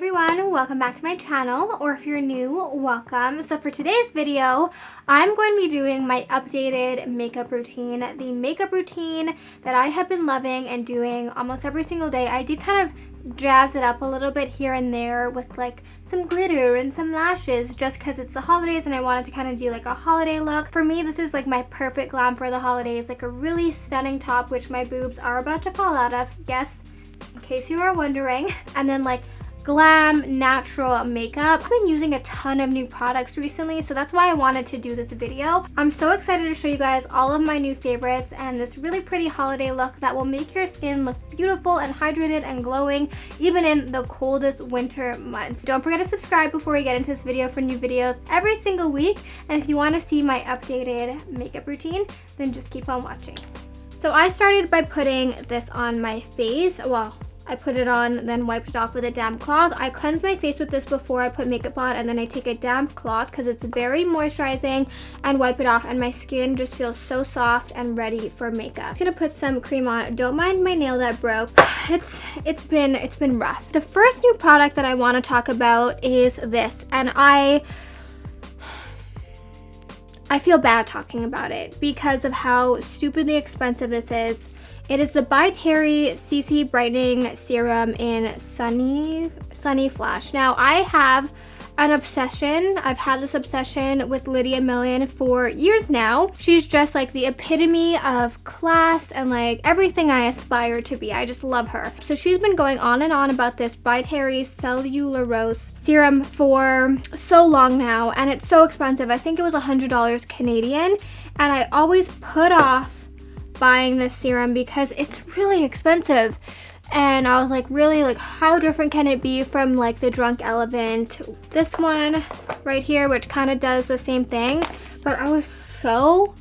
everyone, welcome back to my channel, or if you're new, welcome. So for today's video, I'm going to be doing my updated makeup routine, the makeup routine that I have been loving and doing almost every single day. I did kind of jazz it up a little bit here and there with like some glitter and some lashes just because it's the holidays and I wanted to kind of do like a holiday look. For me, this is like my perfect glam for the holidays, like a really stunning top which my boobs are about to fall out of, yes, in case you are wondering. And then like glam natural makeup. I've been using a ton of new products recently, so that's why I wanted to do this video. I'm so excited to show you guys all of my new favorites and this really pretty holiday look that will make your skin look beautiful and hydrated and glowing even in the coldest winter months. Don't forget to subscribe before we get into this video for new videos every single week, and if you want to see my updated makeup routine, then just keep on watching. So I started by putting this on my face. Well, I put it on, then wiped it off with a damp cloth. I cleanse my face with this before I put makeup on, and then I take a damp cloth because it's very moisturizing and wipe it off, and my skin just feels so soft and ready for makeup. I'm gonna put some cream on. Don't mind my nail that broke. It's been rough. The first new product that I want to talk about is this, and I feel bad talking about it because of how stupidly expensive this is. It is the By Terry CC Brightening Serum in Sunny Flash. Now, I have an obsession. I've had this obsession with Lydia Millen for years now. She's just like the epitome of class and like everything I aspire to be. I just love her. So she's been going on and on about this By Terry Cellulose Serum for so long now, and it's so expensive. I think it was $100 Canadian, and I always put off buying this serum because it's really expensive, and I was like, really, like how different can it be from like the Drunk Elephant, this one right here, which kind of does the same thing, but I was so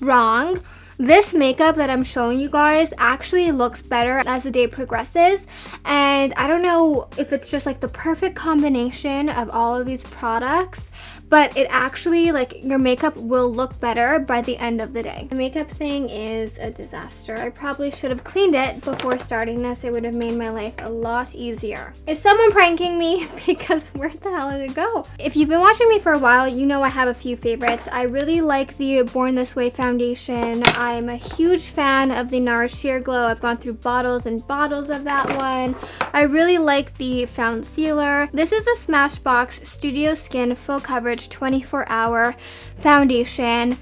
wrong. This makeup that I'm showing you guys actually looks better as the day progresses, and I don't know if it's just like the perfect combination of all of these products, but it actually, like, your makeup will look better by the end of the day. The makeup thing is a disaster. I probably should have cleaned it before starting this. It would have made my life a lot easier. Is someone pranking me? Because where the hell did it go? If you've been watching me for a while, you know I have a few favorites. I really like the Born This Way foundation. I'm a huge fan of the NARS Sheer Glow. I've gone through bottles and bottles of that one. I really like the Found Sealer. This is the Smashbox Studio Skin Full Coverage 24-hour foundation.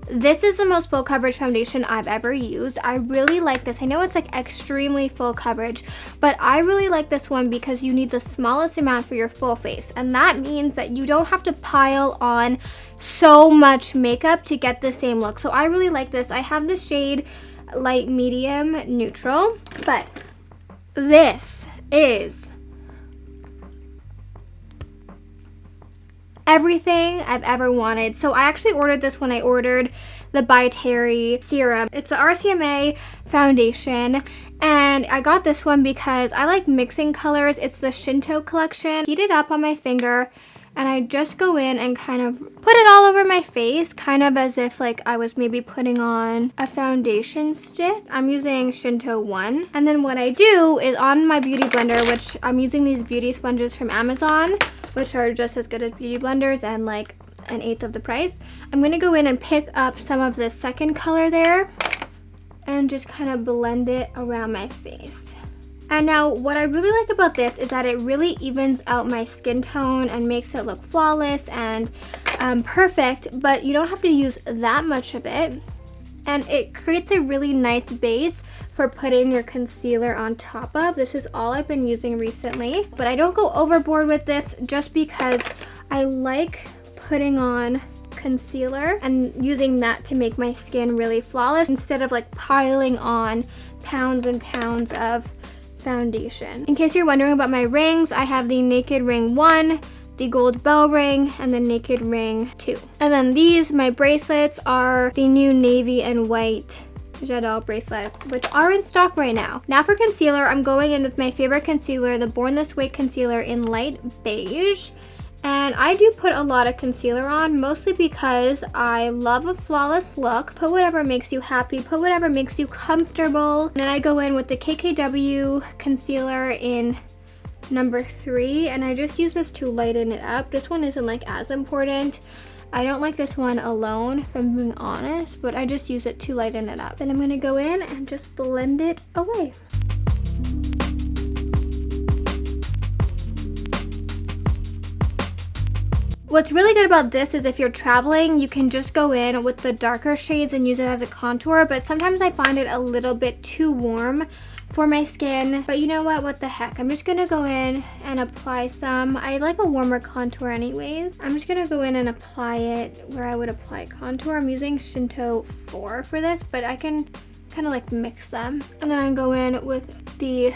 This is the most full coverage foundation I've ever used. I really like this. I know it's like extremely full coverage, but I really like this one because you need the smallest amount for your full face, and that means that you don't have to pile on so much makeup to get the same look. So I really like this. I have the shade light medium neutral, but this is everything I've ever wanted. So I actually ordered this when I ordered the By Terry serum. It's the RCMA foundation, and I got this one because I like mixing colors. It's the Shinto collection. Heat it up on my finger, and I just go in and kind of put it all over my face, kind of as if like I was maybe putting on a foundation stick. I'm using Shinto 1. And then what I do is on my beauty blender, which I'm using these beauty sponges from Amazon, which are just as good as beauty blenders and like an eighth of the price. I'm gonna go in and pick up some of the second color there and just kind of blend it around my face. And now what I really like about this is that it really evens out my skin tone and makes it look flawless and perfect, but you don't have to use that much of it. And it creates a really nice base for putting your concealer on top of. This is all I've been using recently, but I don't go overboard with this just because I like putting on concealer and using that to make my skin really flawless instead of like piling on pounds and pounds of foundation. In case you're wondering about my rings, I have the Naked Ring 1, the Gold Bell Ring, and the Naked Ring 2. And then these, my bracelets, are the new navy and white J'adore bracelets, which are in stock right now. Now for concealer, I'm going in with my favorite concealer, the Born This Way concealer in light beige. And I do put a lot of concealer on, mostly because I love a flawless look. Put whatever makes you happy, put whatever makes you comfortable. And then I go in with the KKW concealer in number 3, and I just use this to lighten it up. This one isn't like as important. I don't like this one alone, if I'm being honest, but I just use it to lighten it up. Then I'm gonna go in and just blend it away. What's really good about this is if you're traveling, you can just go in with the darker shades and use it as a contour, but sometimes I find it a little bit too warm for my skin. But you know what the heck, I'm just gonna go in and apply some. I like a warmer contour anyways. I'm just gonna go in and apply it where I would apply contour. I'm using Shinto 4 for this, but I can kind of like mix them. And then I go in with the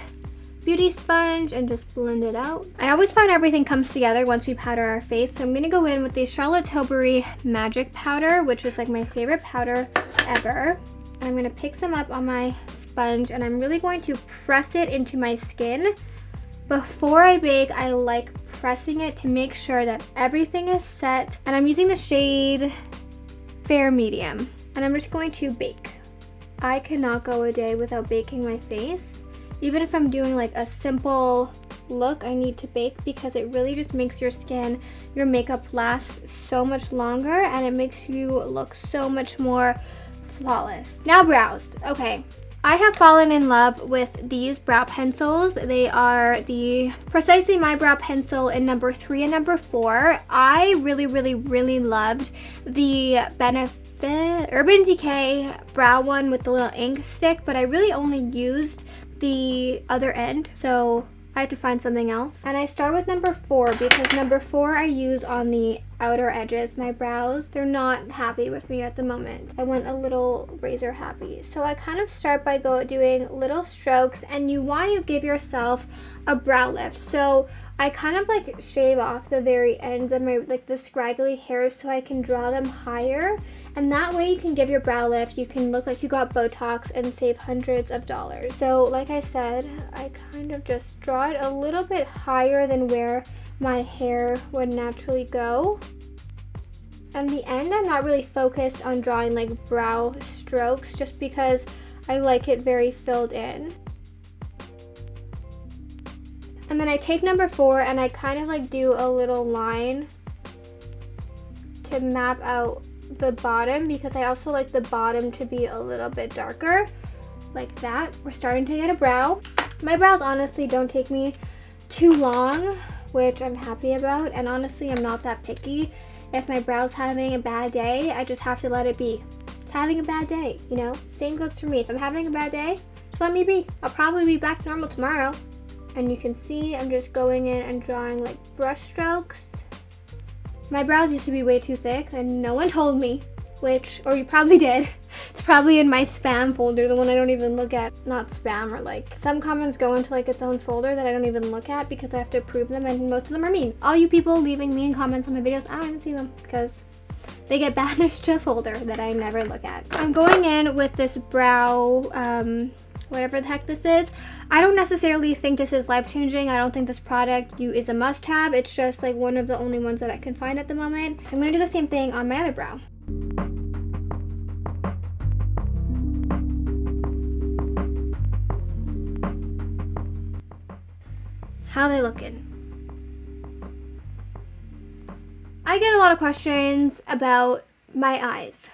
beauty sponge and just blend it out. I always find everything comes together once we powder our face, so I'm gonna go in with the Charlotte Tilbury Magic Powder, which is like my favorite powder ever. And I'm gonna pick some up on my sponge, and I'm really going to press it into my skin. Before I bake, I like pressing it to make sure that everything is set. And I'm using the shade Fair Medium, and I'm just going to bake. I cannot go a day without baking my face. Even if I'm doing like a simple look, I need to bake because it really just makes your skin, your makeup last so much longer, and it makes you look so much more flawless. Now brows. Okay, I have fallen in love with these brow pencils. They are the Precisely My Brow Pencil in number 3 and number 4. I really loved the Benefit Urban Decay brow one with the little ink stick, but I really only used the other end, so I had to find something else. And I start with number 4 because number 4 I use on the outer edges. My brows, they're not happy with me at the moment. I want a little razor happy. So I kind of start by doing little strokes, and you want to give yourself a brow lift. So I kind of like shave off the very ends of my, like the scraggly hairs, so I can draw them higher. And that way you can give your brow lift. You can look like you got Botox and save hundreds of dollars. So like I said, I kind of just draw it a little bit higher than where my hair would naturally go. And the end, I'm not really focused on drawing like brow strokes just because I like it very filled in. And then I take number 4 and I kind of like do a little line to map out the bottom, because I also like the bottom to be a little bit darker, like that. We're starting to get a brow. My brows honestly don't take me too long, which I'm happy about, and honestly I'm not that picky. If my brow's having a bad day, I just have to let it be. It's having a bad day, you know? Same goes for me. If I'm having a bad day, just let me be. I'll probably be back to normal tomorrow. And you can see I'm just going in and drawing like brush strokes. My brows used to be way too thick and no one told me, or you probably did. It's probably in my spam folder, the one I don't even look at. Not spam, or like some comments go into like its own folder that I don't even look at because I have to approve them, and most of them are mean. All you people leaving mean comments on my videos, I don't even see them because they get banished to a folder that I never look at. I'm going in with this brow, whatever the heck this is. I don't necessarily think this is life-changing. I don't think this product is a must-have. It's just like one of the only ones that I can find at the moment. So I'm gonna do the same thing on my other brow. How they looking? I get a lot of questions about my eyes.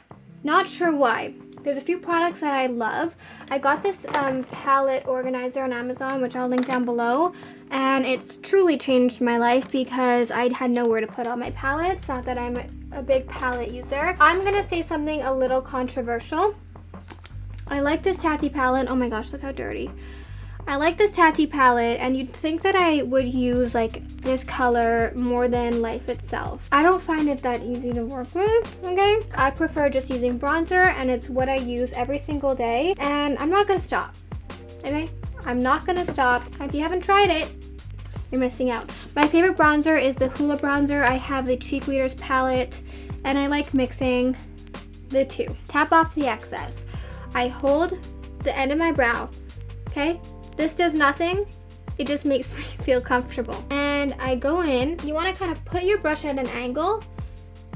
Not sure why. There's a few products that I love. I got this palette organizer on Amazon, which I'll link down below, and it's truly changed my life because I had nowhere to put all my palettes. Not that I'm a big palette user. I'm gonna say something a little controversial. I like this Tati palette. Oh my gosh, look how dirty. I like this Tati palette, and you'd think that I would use like this color more than Life itself. I don't find it that easy to work with, okay? I prefer just using bronzer, and it's what I use every single day, and I'm not gonna stop, okay? I'm not gonna stop. If you haven't tried it, you're missing out. My favorite bronzer is the Hoola bronzer. I have the Cheek Leaders palette, and I like mixing the two. Tap off the excess. I hold the end of my brow, okay? This does nothing, it just makes me feel comfortable. And I go in, you want to kind of put your brush at an angle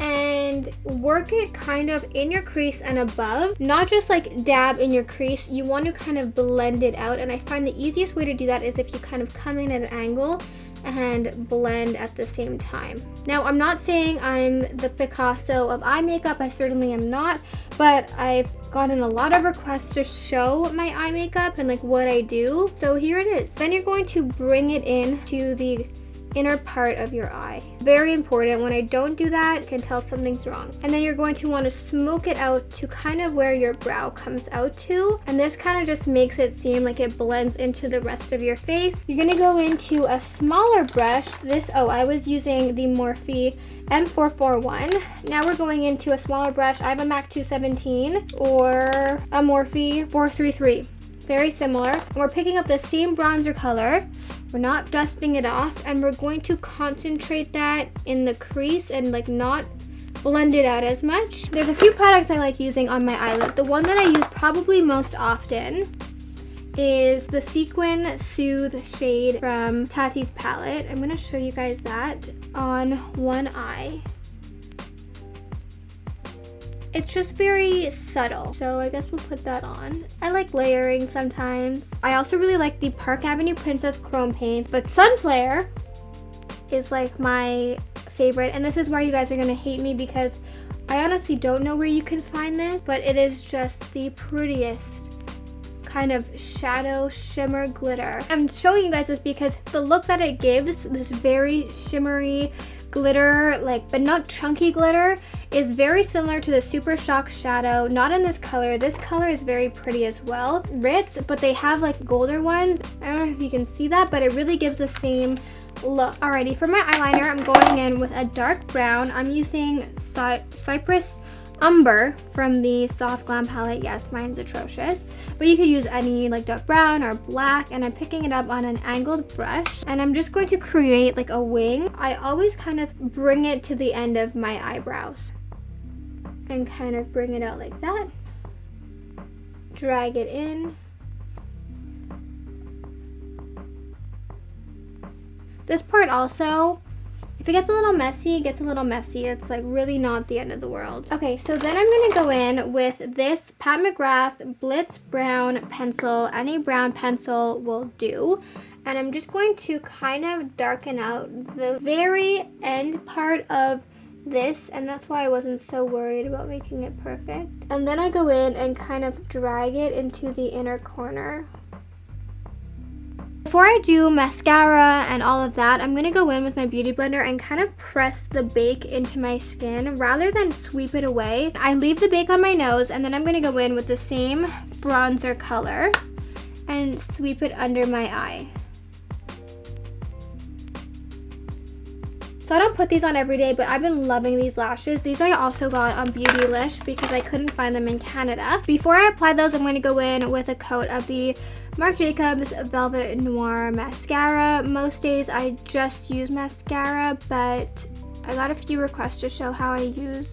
and work it kind of in your crease and above, not just like dab in your crease. You want to kind of blend it out, and I find the easiest way to do that is if you kind of come in at an angle and blend at the same time. Now, I'm not saying I'm the Picasso of eye makeup, I certainly am not, but I've gotten a lot of requests to show my eye makeup and like what I do, so here it is. Then you're going to bring it in to the inner part of your eye. Very important. When I don't do that, I can tell something's wrong. And then you're going to want to smoke it out to kind of where your brow comes out to, and this kind of just makes it seem like it blends into the rest of your face. You're going to go into a smaller brush. I was using the Morphe M441. Now we're going into a smaller brush. I have a MAC 217 or a Morphe 433. Very similar. And we're picking up the same bronzer color. We're not dusting it off, and we're going to concentrate that in the crease and like not blend it out as much. There's a few products I like using on my eyelid. The one that I use probably most often is the Sequin Soothe shade from Tati's palette. I'm going to show you guys that on one eye. It's just very subtle, so I guess we'll put that on. I like layering sometimes. I also really like the Park Avenue Princess Chrome Paint, but Sunflare is like my favorite, and this is where you guys are gonna hate me because I honestly don't know where you can find this, but it is just the prettiest kind of shadow shimmer glitter. I'm showing you guys this because the look that it gives, this very shimmery glitter, like, but not chunky glitter, is very similar to the Super Shock shadow. Not in this color. This color is very pretty as well. Ritz, but they have like golder ones. I don't know if you can see that, but it really gives the same look. Alrighty, for my eyeliner, I'm going in with a dark brown. I'm using Cypress Umber from the Soft Glam palette. Yes, mine's atrocious, but you could use any like dark brown or black, and I'm picking it up on an angled brush, and I'm just going to create like a wing. I always kind of bring it to the end of my eyebrows and kind of bring it out like that. Drag it in. This part also, if it gets a little messy, it gets a little messy. It's like really not the end of the world. Okay, so then I'm going to go in with this Pat McGrath Blitz Brown pencil. Any brown pencil will do. And I'm just going to kind of darken out the very end part of this, and that's why I wasn't so worried about making it perfect. And then I go in and kind of drag it into the inner corner. Before I do mascara and all of that, I'm going to go in with my beauty blender and kind of press the bake into my skin rather than sweep it away. I leave the bake on my nose, and then I'm going to go in with the same bronzer color and sweep it under my eye. So I don't put these on every day, but I've been loving these lashes. These I also got on Beautylish because I couldn't find them in Canada. Before I apply those, I'm going to go in with a coat of the Marc Jacobs Velvet Noir mascara. Most days I just use mascara, but I got a few requests to show how I use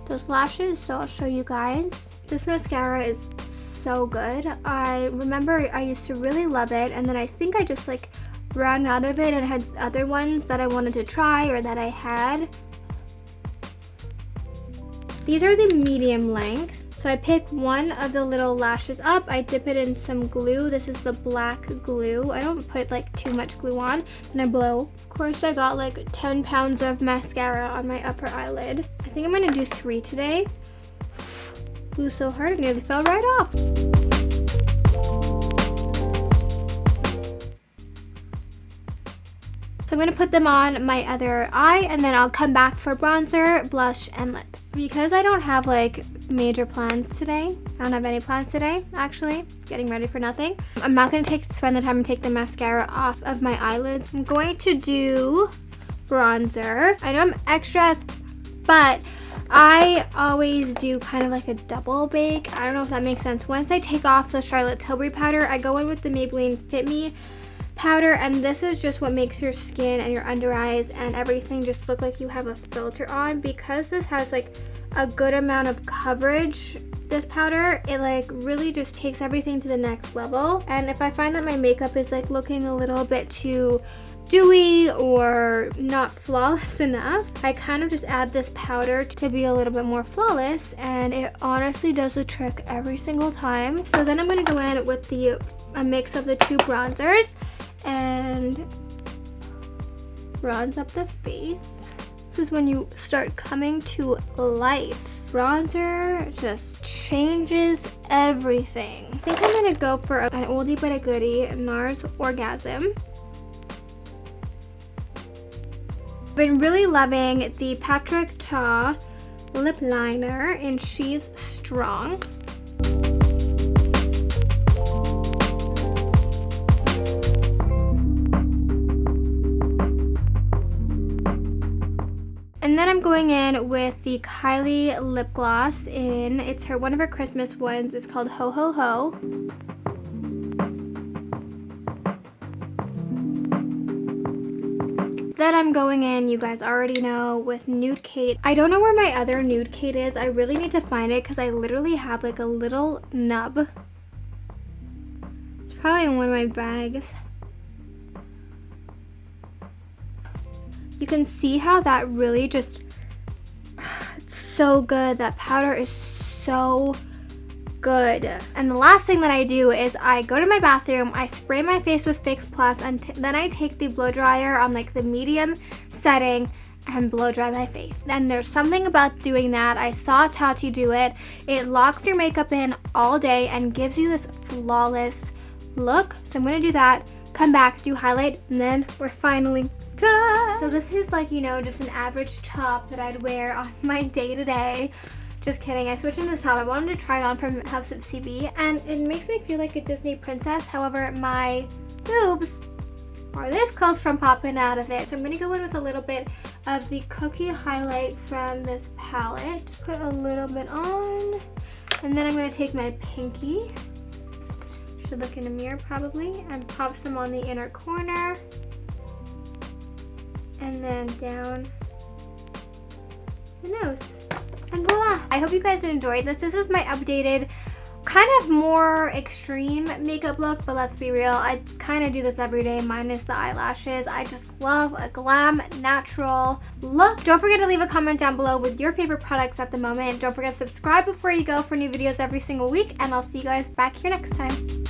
those lashes, so I'll show you guys. This mascara is so good. I remember I used to really love it, and then I think I just like ran out of it and had other ones that I wanted to try or that I had. These are the medium length. So I pick one of the little lashes up, I dip it in some glue. This is the black glue. I don't put like too much glue on, and I blow. Of course, I got like 10 pounds of mascara on my upper eyelid. I think I'm gonna do 3 today. Blew so hard it nearly fell right off. So I'm going to put them on my other eye, and then I'll come back for bronzer, blush, and lips. Because I don't have like major plans today, I don't have any plans today, actually, getting ready for nothing. I'm not going to spend the time and take the mascara off of my eyelids. I'm going to do bronzer. I know I'm extra, but I always do kind of like a double bake. I don't know if that makes sense. Once I take off the Charlotte Tilbury powder, I go in with the Maybelline Fit Me powder, and this is just what makes your skin and your under eyes and everything just look like you have a filter on. Because this has like a good amount of coverage, this powder, it like really just takes everything to the next level. And if I find that my makeup is like looking a little bit too dewy or not flawless enough, I kind of just add this powder to be a little bit more flawless, and it honestly does the trick every single time. So then I'm going to go in with a mix of the two bronzers and bronze up the face. This is when you start coming to life. Bronzer just changes everything. I think I'm going to go for an oldie but a goodie, NARS Orgasm. I've been really loving the Patrick Ta lip liner in She's Strong. And then I'm going in with the Kylie lip gloss it's one of her Christmas ones. It's called Ho Ho Ho. Then I'm going in, you guys already know, with Nude Kate. I don't know where my other Nude Kate is. I really need to find it because I literally have like a little nub. It's probably in one of my bags. You can see how that really just, it's so good. That powder is so good. And the last thing that I do is I go to my bathroom, I spray my face with Fix Plus, and then I take the blow dryer on like the medium setting and blow dry my face. And there's something about doing that. I saw Tati do it. It locks your makeup in all day and gives you this flawless look. So I'm gonna do that, come back, do highlight, and then we're finally done. So this is like, you know, just an average top that I'd wear on my day-to-day. Just kidding, I switched into this top. I wanted to try it on from House of CB, and it makes me feel like a Disney princess. However, my boobs are this close from popping out of it. So I'm going to go in with a little bit of the Cookie Highlight from this palette. Just put a little bit on. And then I'm going to take my pinky. Should look in a mirror probably. And pop some on the inner corner. And then down the nose. And voila! I hope you guys enjoyed this. This is my updated, kind of more extreme makeup look, but let's be real, I kind of do this every day minus the eyelashes. I just love a glam, natural look. Don't forget to leave a comment down below with your favorite products at the moment. Don't forget to subscribe before you go for new videos every single week, and I'll see you guys back here next time.